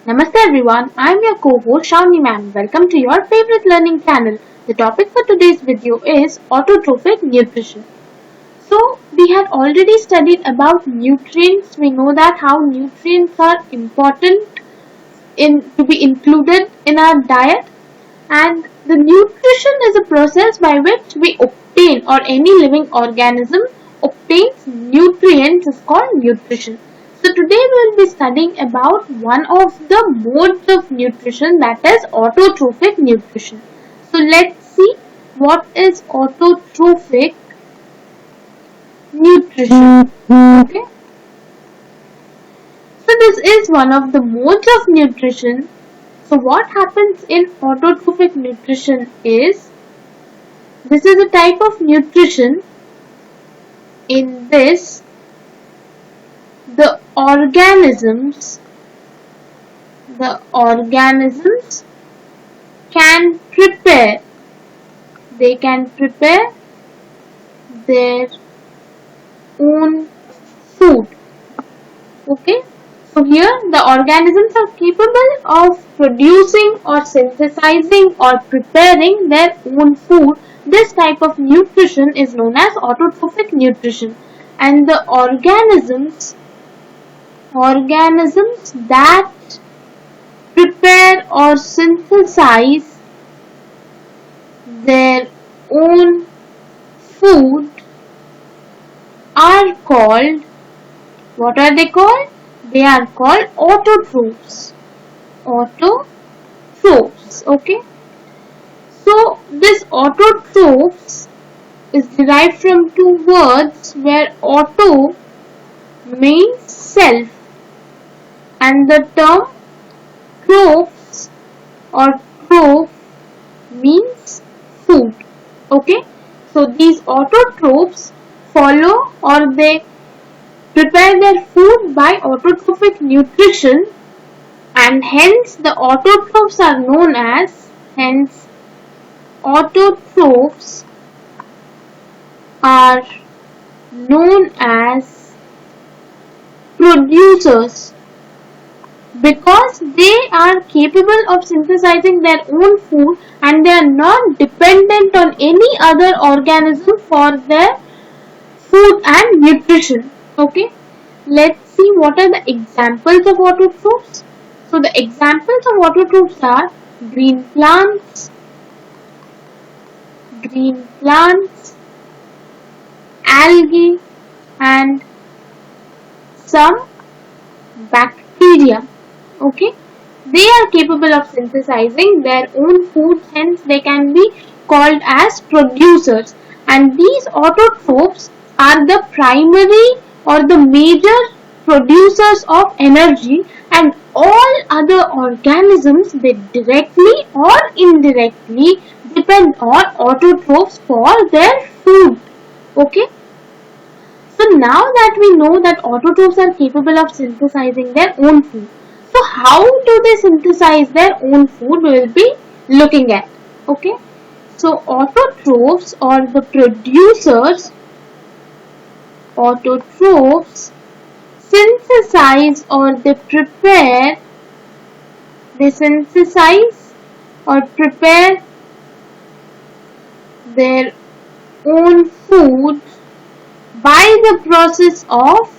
Namaste everyone, I am your co-host Shravani ma'am. Welcome to your favorite learning channel. The topic for today's video is autotrophic nutrition. So we had already studied about nutrients. We know that how nutrients are important to be included in our diet, and the nutrition is a process by which we obtain, or any living organism obtains nutrients, is called nutrition. So today we will be studying about one of the modes of nutrition, that is autotrophic nutrition. So let's see what is autotrophic nutrition. Okay. So this is one of the modes of nutrition. So what happens in autotrophic nutrition is, this is a type of nutrition. In this, the organisms can prepare their own food. Okay. So here the organisms are capable of producing or synthesizing or preparing their own food. This type of nutrition is known as autotrophic nutrition. And the organisms that prepare or synthesize their own food are called, what are they called? They are called autotrophs. Okay. So this autotrophs is derived from two words, where auto means self and the term trophs or troph means food. Okay. So these autotrophs follow, or they prepare their food by autotrophic nutrition, and hence the autotrophs are known as, producers, because they are capable of synthesizing their own food and they are not dependent on any other organism for their food and nutrition. Okay, let's see what are the examples of autotrophs. So the examples of autotrophs are green plants, algae, and some bacteria. Okay, they are capable of synthesizing their own food, hence they can be called as producers. And these autotrophs are the primary or the major producers of energy, and all other organisms, they directly or indirectly depend on autotrophs for their food. Okay. So now that we know that autotrophs are capable of synthesizing their own food, so how do they synthesize their own food, we will be looking at. Okay. So autotrophs, or the producers, autotrophs synthesize or they prepare their own food by the process of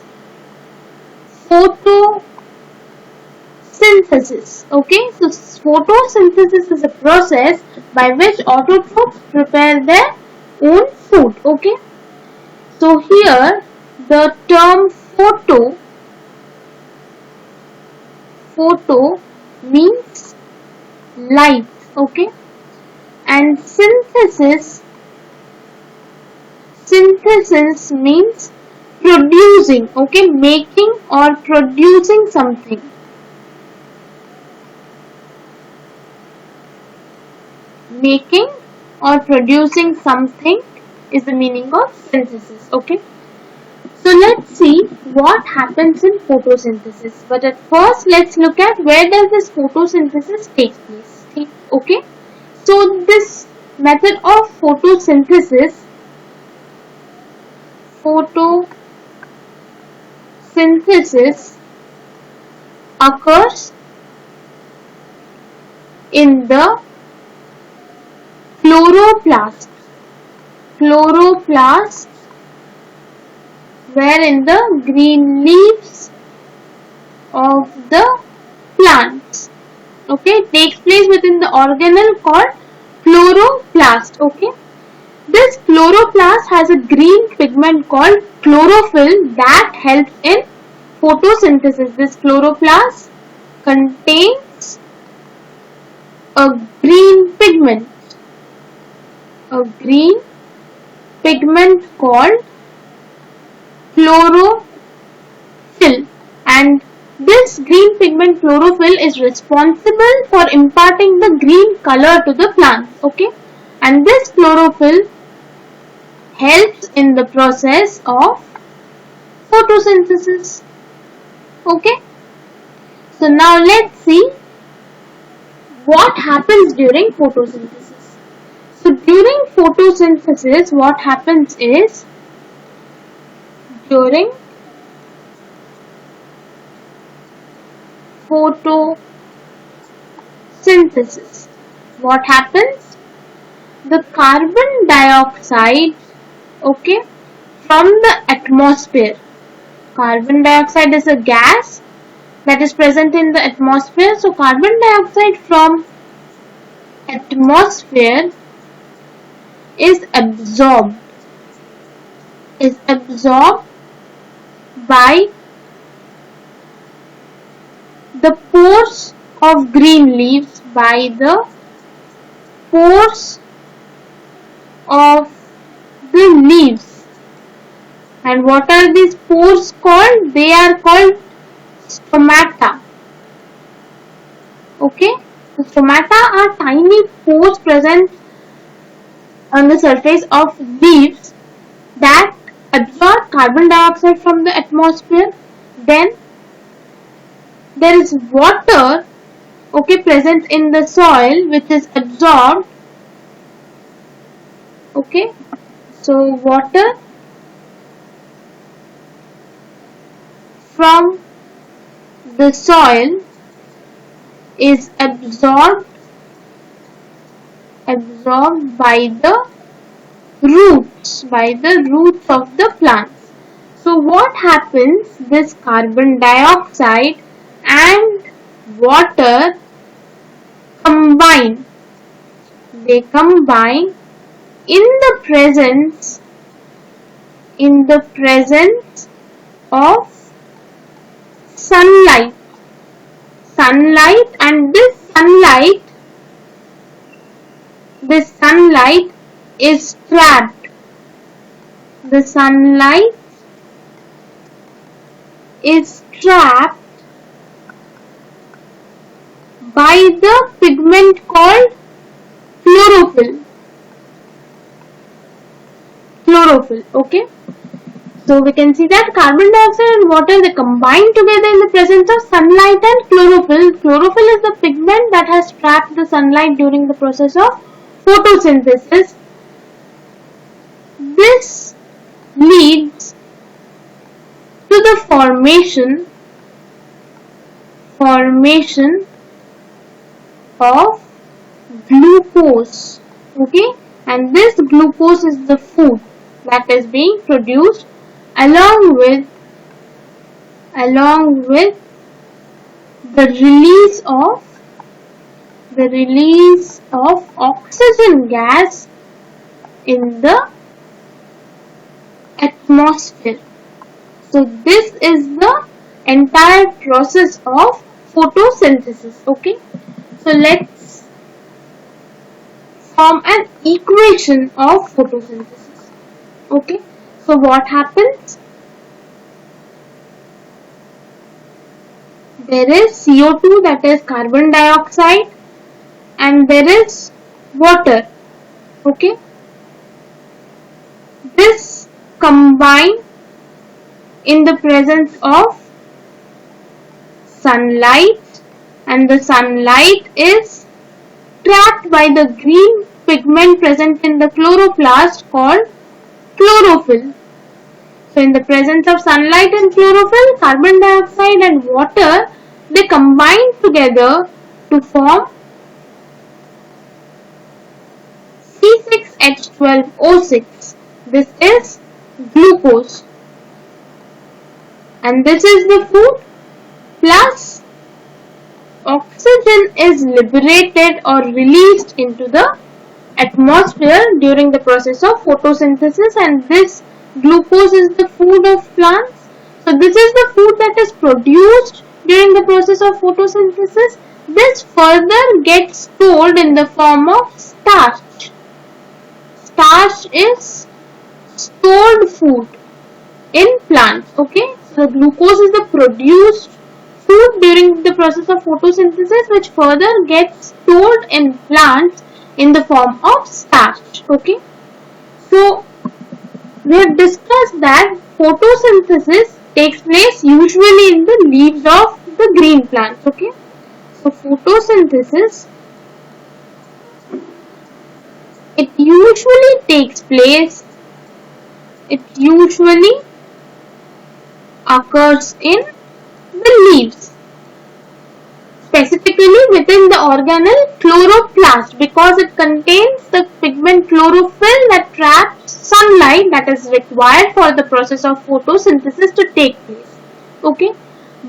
photosynthesis. Okay, so photosynthesis is a process by which autotrophs prepare their own food. Okay, so here the term photo means light. Okay, and synthesis means producing. Okay, making or producing something. Making or producing something is the meaning of synthesis. Okay. So let's see what happens in photosynthesis. But at first, let's look at where does this photosynthesis take place. Okay. So this method of photosynthesis occurs in the chloroplast. Chloroplast, where in the green leaves of the plants. Okay, it takes place within the organelle called chloroplast. Okay, this chloroplast has a green pigment called chlorophyll that helps in photosynthesis. This chloroplast contains a green pigment called chlorophyll, and this green pigment chlorophyll is responsible for imparting the green color to the plant. Okay, and this chlorophyll helps in the process of photosynthesis. Okay, so now let's see what happens during photosynthesis. So during photosynthesis, what happens is, during photosynthesis, what happens? The carbon dioxide, okay, from the atmosphere. Carbon dioxide is a gas that is present in the atmosphere. So carbon dioxide from atmosphere is absorbed by the pores of green leaves, by the pores of the leaves. And what are these pores called? They are called stomata. Okay, the stomata are tiny pores present on the surface of leaves that absorb carbon dioxide from the atmosphere. Then there is water, okay, present in the soil, which is absorbed. Okay, so water from the soil is absorbed by the roots of the plants. So what happens? This carbon dioxide and water combine. They combine in the presence of sunlight, and this sunlight is trapped. The sunlight is trapped by the pigment called chlorophyll. Okay, so we can see that carbon dioxide and water, they combine together in the presence of sunlight and chlorophyll. Chlorophyll is the pigment that has trapped the sunlight during the process of photosynthesis. This leads to the formation of glucose. Okay, and this glucose is the food that is being produced along with the release of oxygen gas in the atmosphere. So this is the entire process of photosynthesis. Okay, so let's form an equation of photosynthesis. Okay, so what happens? There is CO2, that is carbon dioxide, and there is water. Okay, this combine in the presence of sunlight, and the sunlight is trapped by the green pigment present in the chloroplast called chlorophyll. So in the presence of sunlight and chlorophyll, carbon dioxide and water, they combine together to form C6H12O6. This is glucose. And this is the food, plus oxygen is liberated or released into the atmosphere during the process of photosynthesis, and this glucose is the food of plants. So this is the food that is produced during the process of photosynthesis. This further gets stored in the form of starch. Starch is stored food in plants. Okay, so glucose is the produced food during the process of photosynthesis, which further gets stored in plants in the form of starch. Okay, so we have discussed that photosynthesis takes place usually in the leaves of the green plants. Okay, so photosynthesis, it usually takes place, it usually occurs in the leaves, specifically within the organelle chloroplast, because it contains the pigment chlorophyll that traps sunlight that is required for the process of photosynthesis to take place. Okay,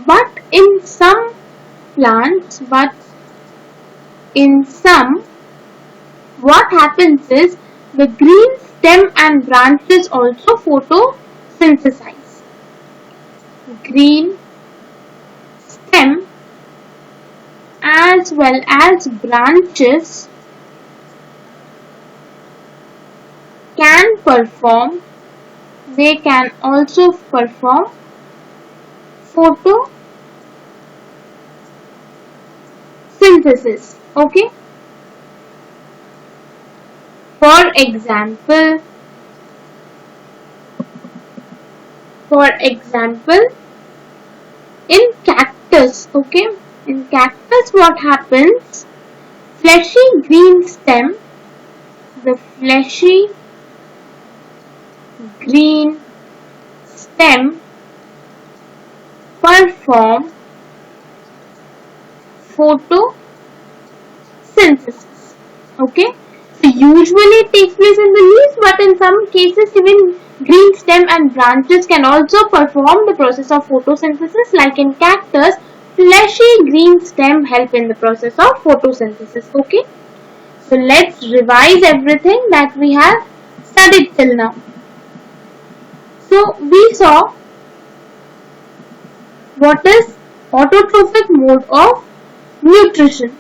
but in some plants, what happens is the green stem and branches also photosynthesize. Green stem as well as branches can perform, they can also perform photosynthesis. Okay, for example, in cactus. Okay, in cactus what happens? Fleshy green stem, the fleshy green stem perform photosynthesis. Okay, so usually it takes place in the leaves, but in some cases even green stem and branches can also perform the process of photosynthesis. Like in cactus, fleshy green stem help in the process of photosynthesis. Okay, so let's revise everything that we have studied till now. So we saw what is autotrophic mode of nutrition.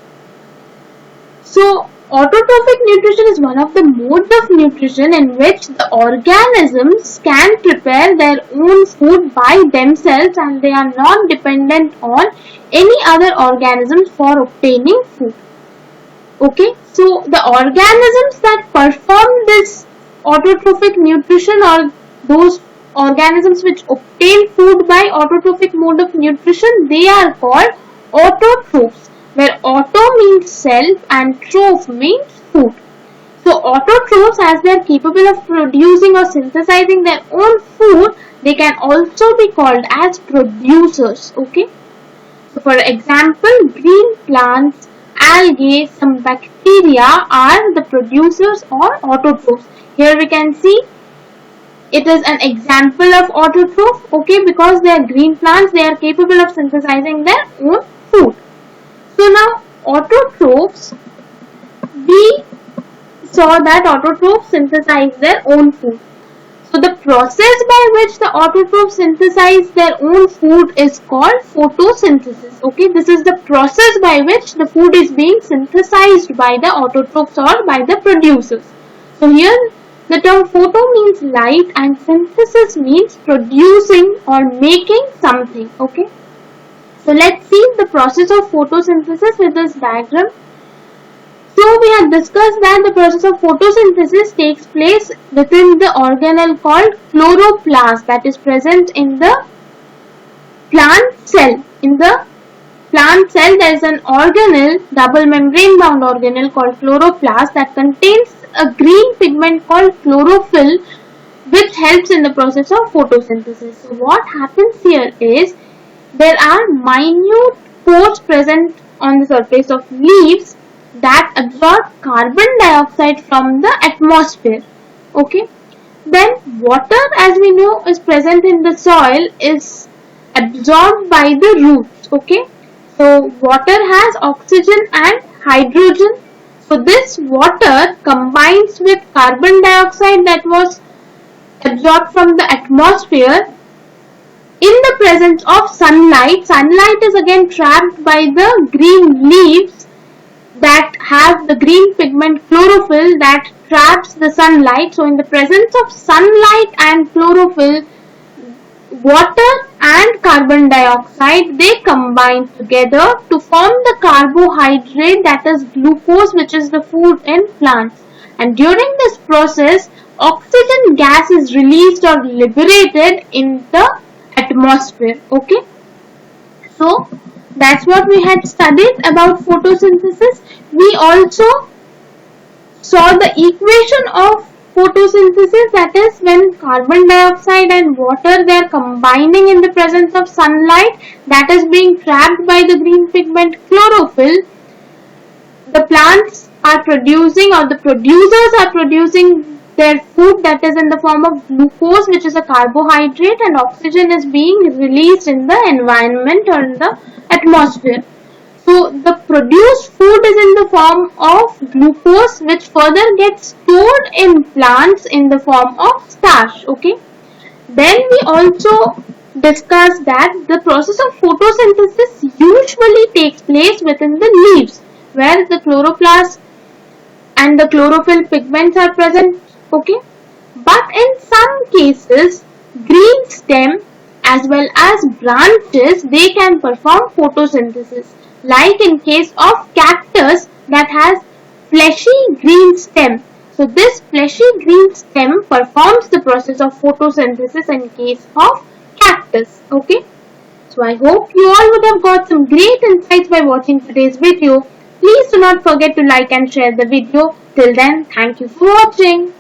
So autotrophic nutrition is one of the modes of nutrition in which the organisms can prepare their own food by themselves and they are not dependent on any other organisms for obtaining food. Okay, so the organisms that perform this autotrophic nutrition, or those organisms which obtain food by autotrophic mode of nutrition, they are called autotrophs, where auto means self and troph means food. So autotrophs, as they are capable of producing or synthesizing their own food, they can also be called as producers. Okay, so for example, green plants, algae, some bacteria are the producers or autotrophs. Here we can see it is an example of autotroph. Okay, because they are green plants, they are capable of synthesizing their own food. So now autotrophs, we saw that autotrophs synthesize their own food. So the process by which the autotrophs synthesize their own food is called photosynthesis. Okay, this is the process by which the food is being synthesized by the autotrophs or by the producers. So here the term photo means light and synthesis means producing or making something. Okay, so let's see the process of photosynthesis with this diagram. So we have discussed that the process of photosynthesis takes place within the organelle called chloroplast that is present in the plant cell. In the plant cell there is an organelle, double membrane bound organelle called chloroplast that contains a green pigment called chlorophyll, which helps in the process of photosynthesis. So what happens here is there are minute pores present on the surface of leaves, that absorb carbon dioxide from the atmosphere. Okay. Then water, as we know, is present in the soil, is absorbed by the roots. Okay. So water has oxygen and hydrogen. So this water combines with carbon dioxide that was absorbed from the atmosphere in the presence of sunlight. Sunlight is again trapped by the green leaves that have the green pigment chlorophyll that traps the sunlight. So in the presence of sunlight and chlorophyll, water and carbon dioxide, they combine together to form the carbohydrate, that is glucose, which is the food in plants. And during this process, oxygen gas is released or liberated in the atmosphere. Okay. So that's what we had studied about photosynthesis. We also saw the equation of photosynthesis, that is when carbon dioxide and water, they are combining in the presence of sunlight that is being trapped by the green pigment chlorophyll. The plants are producing, or the producers are producing, their food that is in the form of glucose, which is a carbohydrate, and oxygen is being released in the environment or in the atmosphere. So the produced food is in the form of glucose, which further gets stored in plants in the form of starch. Okay. Then we also discussed that the process of photosynthesis usually takes place within the leaves, where the chloroplast and the chlorophyll pigments are present. Okay. But in some cases, green stem as well as branches, they can perform photosynthesis, like in case of cactus that has fleshy green stem. So this fleshy green stem performs the process of photosynthesis in case of cactus. Okay. So I hope you all would have got some great insights by watching today's video. Please do not forget to like and share the video. Till then, thank you for watching.